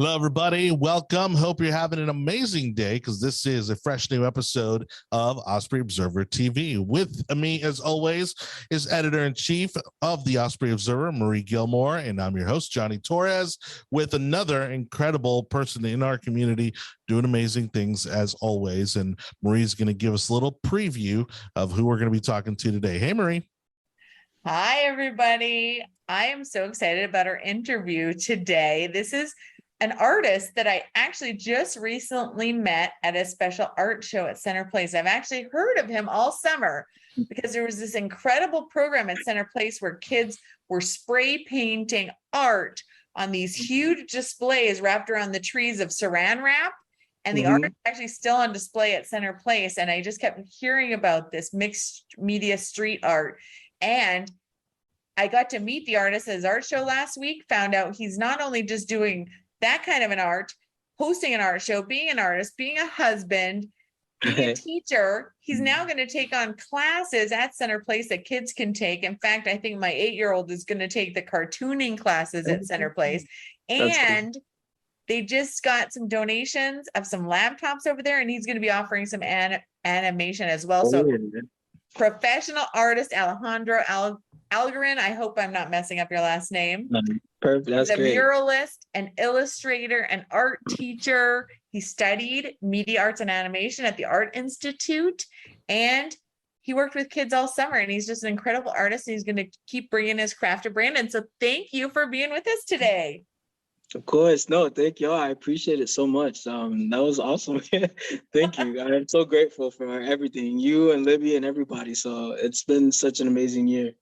Hello, everybody. Welcome. Hope you're having an amazing day because this is a fresh new episode of Osprey Observer TV. With me, as always, is editor-in-chief of the Osprey Observer, Marie Gilmore, and I'm your host, Johnny Torres, with another incredible person in our community doing amazing things as always. And Marie's going to give us a little preview of who we're going to be talking to today. Hey, Marie. Hi, everybody. I am so excited about our interview today. This is an artist that I actually just recently met at a special art show at Center Place. I've actually heard of him all summer because there was this incredible program at Center Place where kids were spray painting art on these huge displays wrapped around the trees of saran wrap. And the art is actually still on display at Center Place. And I just kept hearing about this mixed media street art. And I got to meet the artist at his art show last week, found out he's not only just doing that kind of an art, hosting an art show, being an artist, being a husband, being a teacher. He's now going to take on classes at Center Place that kids can take. In fact, I think my 8-year-old is going to take the cartooning classes at Center Place. And they just got some donations of some laptops over there, and he's going to be offering some animation as well. So professional artist Alejandro Algarin, I hope I'm not messing up your last name. Perfect. That's He's a great. muralist, an illustrator, an art teacher. He studied media arts and animation at the Art Institute, and he worked with kids all summer, and he's just an incredible artist. And he's going to keep bringing his craft to Brandon. So thank you for being with us today. Of course. No, thank you. I appreciate it so much. That was awesome. Thank you. I'm so grateful for everything, you and Libby and everybody. So it's been such an amazing year.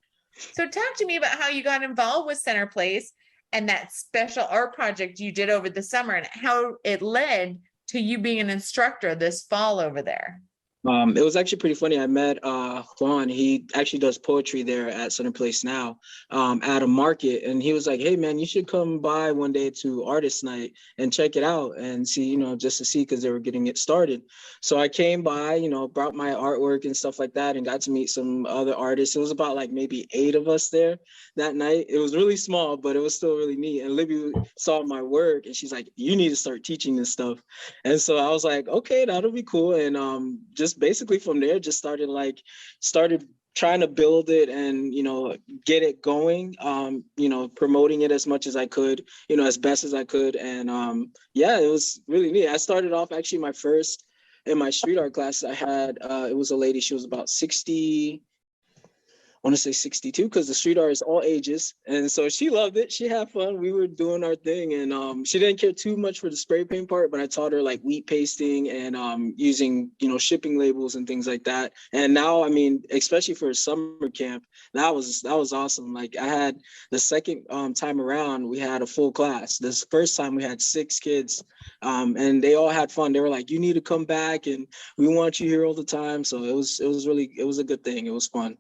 So talk to me about how you got involved with Center Place and that special art project you did over the summer and how it led to you being an instructor this fall over there. It was actually pretty funny. I met Juan. He actually does poetry there at Center Place now, at a market. And he was like, hey, man, you should come by one day to Artist Night and check it out and see, just to see, because they were getting it started. So I came by, brought my artwork and stuff like that and got to meet some other artists. It was about like maybe 8 of us there that night. It was really small, but it was still really neat. And Libby saw my work and she's like, you need to start teaching this stuff. And so I was like, okay, that'll be cool. And just basically from there, just started trying to build it and, get it going, promoting it as much as I could, as best as I could. And yeah, it was really neat. I started off actually in my street art class I had, it was a lady, she was about 60, I want to say 62, because the street art is all ages. And so she loved it. She had fun. We were doing our thing. And she didn't care too much for the spray paint part, but I taught her like wheat pasting and using, shipping labels and things like that. And now, especially for a summer camp, that was awesome. Like I had the second time around, we had a full class. This first time we had 6 kids and they all had fun. They were like, you need to come back and we want you here all the time. So it was a good thing. It was fun.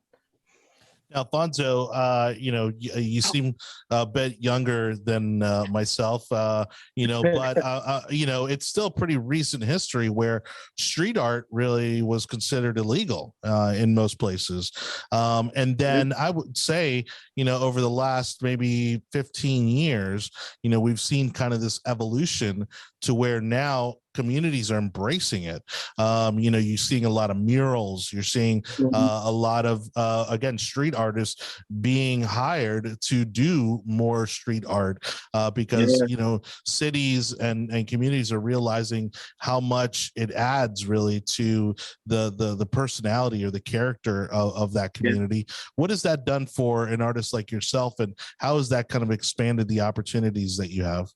Alfonso, you seem a bit younger than myself, but it's still pretty recent history where street art really was considered illegal in most places. And then I would say, over the last maybe 15 years, we've seen kind of this evolution to where now communities are embracing it. You're seeing a lot of murals. You're seeing a lot of, again, street artists being hired to do more street art because, cities and communities are realizing how much it adds really to the personality or the character of that community. What has that done for an artist like yourself, and how has that kind of expanded the opportunities that you have?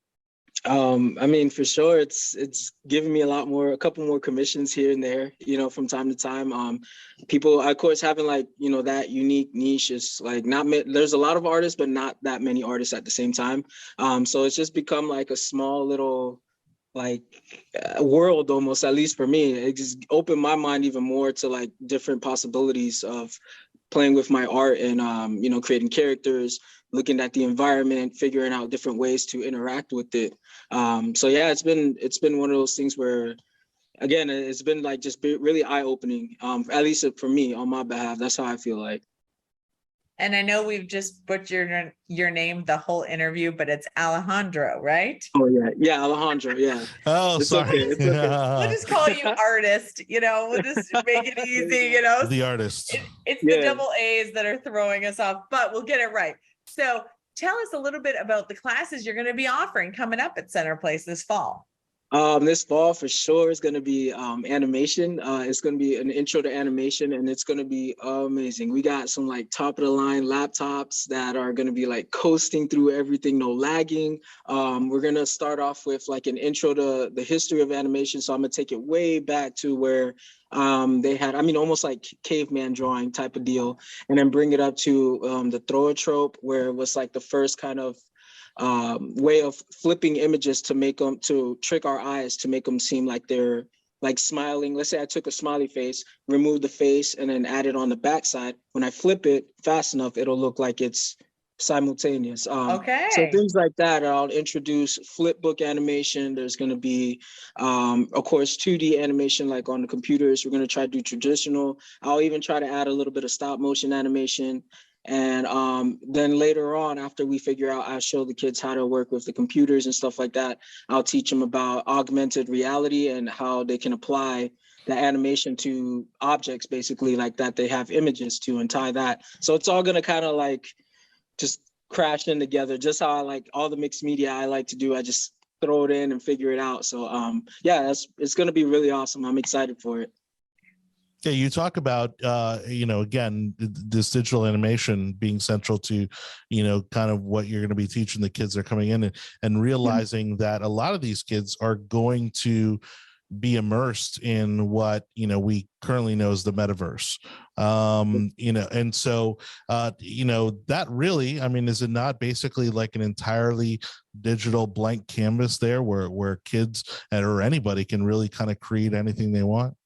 For sure, it's given me a couple more commissions here and there, from time to time. People, of course, having that unique niche is like there's a lot of artists, but not that many artists at the same time. So it's just become like a small little world almost, at least for me. It just opened my mind even more to like different possibilities of playing with my art and, creating characters, looking at the environment, figuring out different ways to interact with it. So yeah, it's been one of those things where, again, it's been really eye-opening, at least for me, on my behalf. That's how I feel like. And I know we've just butchered your name the whole interview, but it's Alejandro, right? Oh yeah, yeah, Alejandro. Yeah, Oh, it's sorry. okay. It's okay. We'll just call you artist, we'll just make it easy, The artist. It's the Yeah. double A's that are throwing us off, but we'll get it right. So tell us a little bit about the classes you're going to be offering coming up at Center Place this fall. This fall for sure is going to be animation. It's going to be an intro to animation, and it's going to be amazing. We got some like top of the line laptops that are going to be like coasting through everything, no lagging. We're going to start off with like an intro to the history of animation. So I'm going to take it way back to where they had, almost like caveman drawing type of deal, and then bring it up to the throw-a-trope, where it was like the first kind of way of flipping images to trick our eyes to make them seem like they're like smiling. Let's say I took a smiley face, remove the face, and then add it on the backside. When I flip it fast enough, it'll look like it's simultaneous. Okay. So things like that. I'll introduce flip book animation. There's going to be, of course, 2D animation like on the computers. We're going to try to do traditional. I'll even try to add a little bit of stop motion animation. And then later on, after we figure out, I'll show the kids how to work with the computers and stuff like that. I'll teach them about augmented reality and how they can apply the animation to objects, basically, like that they have images to, and tie that. So it's all going to kind of like just crash in together, just how I like all the mixed media I like to do. I just throw it in and figure it out. So yeah, it's going to be really awesome. I'm excited for it. Yeah, you talk about, again, this digital animation being central to, kind of what you're going to be teaching the kids that are coming in, and realizing that a lot of these kids are going to be immersed in what, we currently know as the metaverse. And so, that really, is it not basically like an entirely digital blank canvas there where kids or anybody can really kind of create anything they want?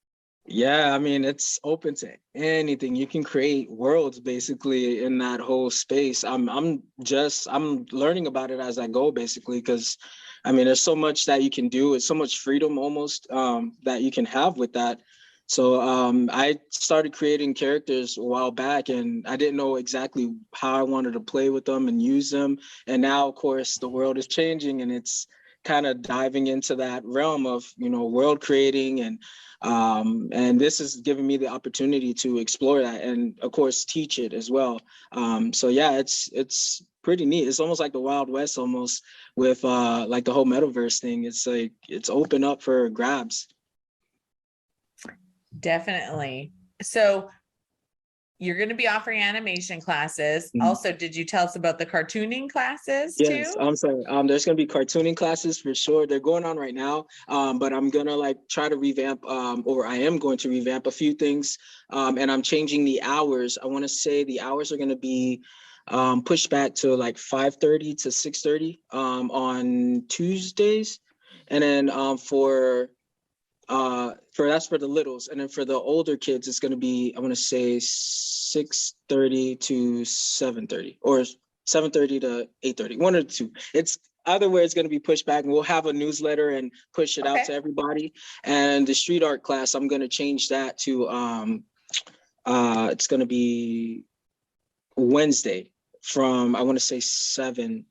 Yeah, it's open to anything. You can create worlds basically in that whole space. I'm learning about it as I go, basically, because there's so much that you can do. It's so much freedom almost that you can have with that. So I started creating characters a while back, and I didn't know exactly how I wanted to play with them and use them. And now, of course, the world is changing, and it's kind of diving into that realm of world creating, and this is giving me the opportunity to explore that, and of course teach it as well. So yeah, it's pretty neat. It's almost like the Wild West almost, with like the whole metaverse thing. It's like it's open up for grabs. Definitely. So you're going to be offering animation classes. Mhm. Also, did you tell us about the cartooning classes Yes, too? I'm sorry. There's gonna be cartooning classes for sure. They're going on right now. But I'm gonna like try to revamp, or I am going to revamp a few things. And I'm changing the hours. I want to say the hours are gonna be pushed back to like 5:30 to 6:30 on Tuesdays, and then that's for the littles, and then for the older kids it's going to be, I want to say 6:30 to 7:30, or 7:30 to 8:30, one or two. It's either way, it's going to be pushed back, and we'll have a newsletter and push it out to everybody. And the street art class, I'm going to change that to it's going to be Wednesday from, I want to say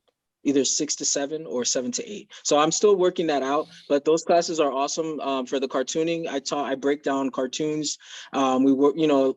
either 6 to 7 or 7 to 8. So I'm still working that out, but those classes are awesome. For the cartooning, I break down cartoons. We work,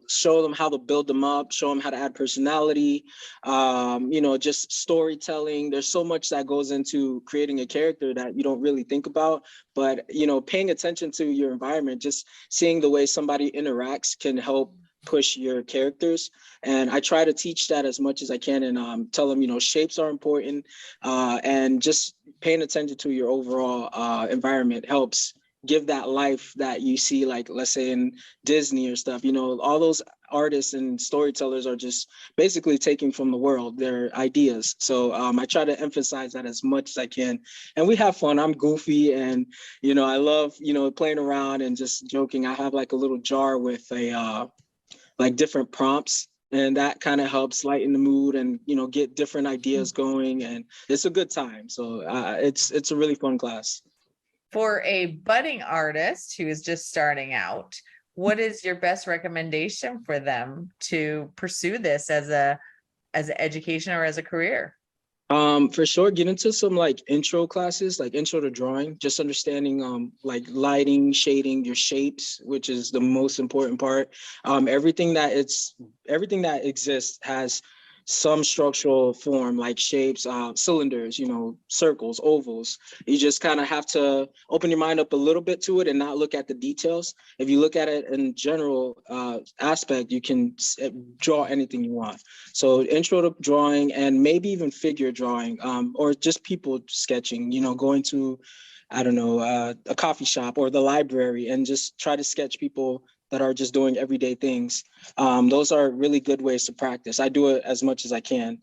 show them how to build them up, show them how to add personality, just storytelling. There's so much that goes into creating a character that you don't really think about, but, paying attention to your environment, just seeing the way somebody interacts can help push your characters. And I try to teach that as much as I can, and tell them, shapes are important, and just paying attention to your overall environment helps give that life that you see, like let's say in Disney or stuff. All those artists and storytellers are just basically taking from the world their ideas. So I try to emphasize that as much as I can, and we have fun. I'm goofy, and I love playing around and just joking. I have like a little jar with a like different prompts, and that kind of helps lighten the mood and get different ideas going, and it's a good time. So it's a really fun class. For a budding artist who is just starting out, what is your best recommendation for them to pursue this as a as an education or as a career? For sure, get into some like intro classes, like intro to drawing, just understanding like lighting, shading, your shapes, which is the most important part. Everything that exists has some structural form, like shapes, cylinders, circles, ovals. You just kind of have to open your mind up a little bit to it and not look at the details. If you look at it in general aspect, you can draw anything you want. So intro to drawing, and maybe even figure drawing, or just people sketching, going to, I don't know, a coffee shop or the library and just try to sketch people that are just doing everyday things. Those are really good ways to practice. I do it as much as I can.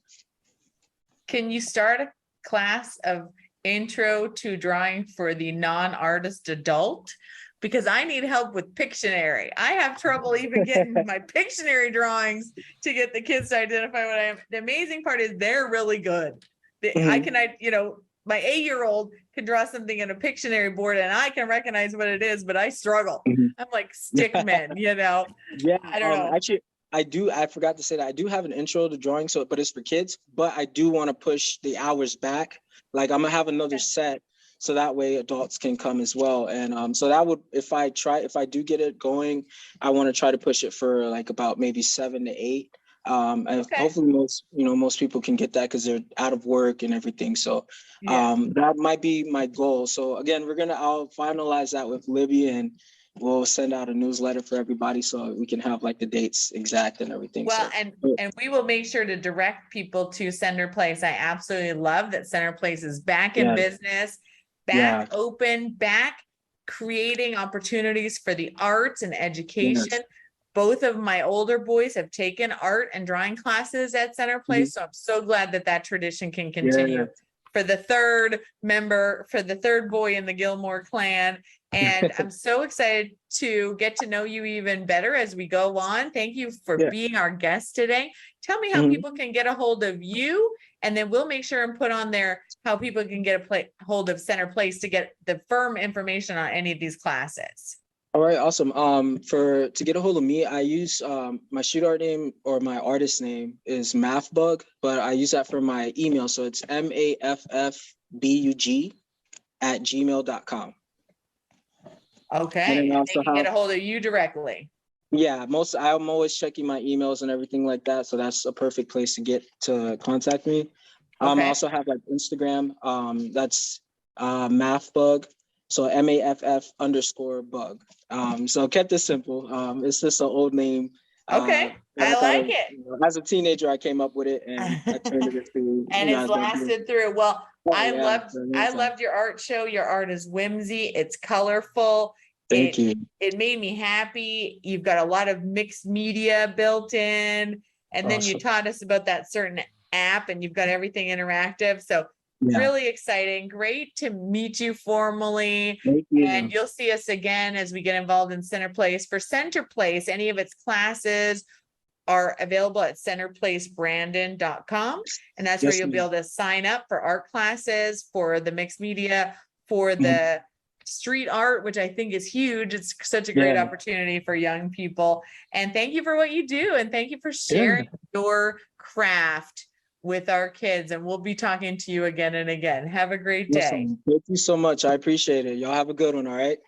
Can you start a class of intro to drawing for the non-artist adult? Because I need help with Pictionary. I have trouble even getting my Pictionary drawings to get the kids to identify what I am. The amazing part is they're really good. My 8-year-old can draw something in a Pictionary board and I can recognize what it is, but I struggle. I'm like stickman, Yeah, I don't know. Actually, I forgot to say that I do have an intro to drawing, but it's for kids, but I do want to push the hours back. Like I'm gonna have another set so that way adults can come as well. And so that would, if I do get it going, I want to try to push it for like about maybe 7 to 8. And hopefully most people can get that because they're out of work and everything. So that might be my goal. So again, I'll finalize that with Libby and we'll send out a newsletter for everybody so we can have like the dates exact and everything. Well, and we will make sure to direct people to Center Place. I absolutely love that Center Place is back in business, back open, back creating opportunities for the arts and education. Yes. Both of my older boys have taken art and drawing classes at Center Place. So I'm so glad that tradition can continue for the third boy in the Gilmore clan. And I'm so excited to get to know you even better as we go on. Thank you for being our guest today. Tell me how people can get a hold of you, and then we'll make sure and put on there how people can get a hold of Center Place to get the firm information on any of these classes. All right, awesome. To get a hold of me, I use my street art name, or my artist name is MathBug, but I use that for my email. So it's maffbug@gmail.com. Okay. And they can get a hold of you directly. Yeah, I'm always checking my emails and everything like that. So that's a perfect place to get to contact me. I also have like Instagram. That's MaffBug. So MAFF_bug. So kept it simple. It's just an old name. Okay. I like it. As a teenager, I came up with it and I turned it into. And it's lasted through. Well, I loved your art show. Your art is whimsy. It's colorful. Thank you. It made me happy. You've got a lot of mixed media built in. And then you taught us about that certain app, and you've got everything interactive. So really exciting. Great to meet you formally. Thank you. And you'll see us again as we get involved in Center Place. For Center Place, any of its classes are available at centerplacebrandon.com. And that's where you'll be able to sign up for art classes, for the mixed media, for the street art, which I think is huge. It's such a great opportunity for young people. And thank you for what you do. And thank you for sharing your craft with our kids. And we'll be talking to you again and again. Have a great day. Awesome. Thank you so much. I appreciate it. Y'all have a good one. All right.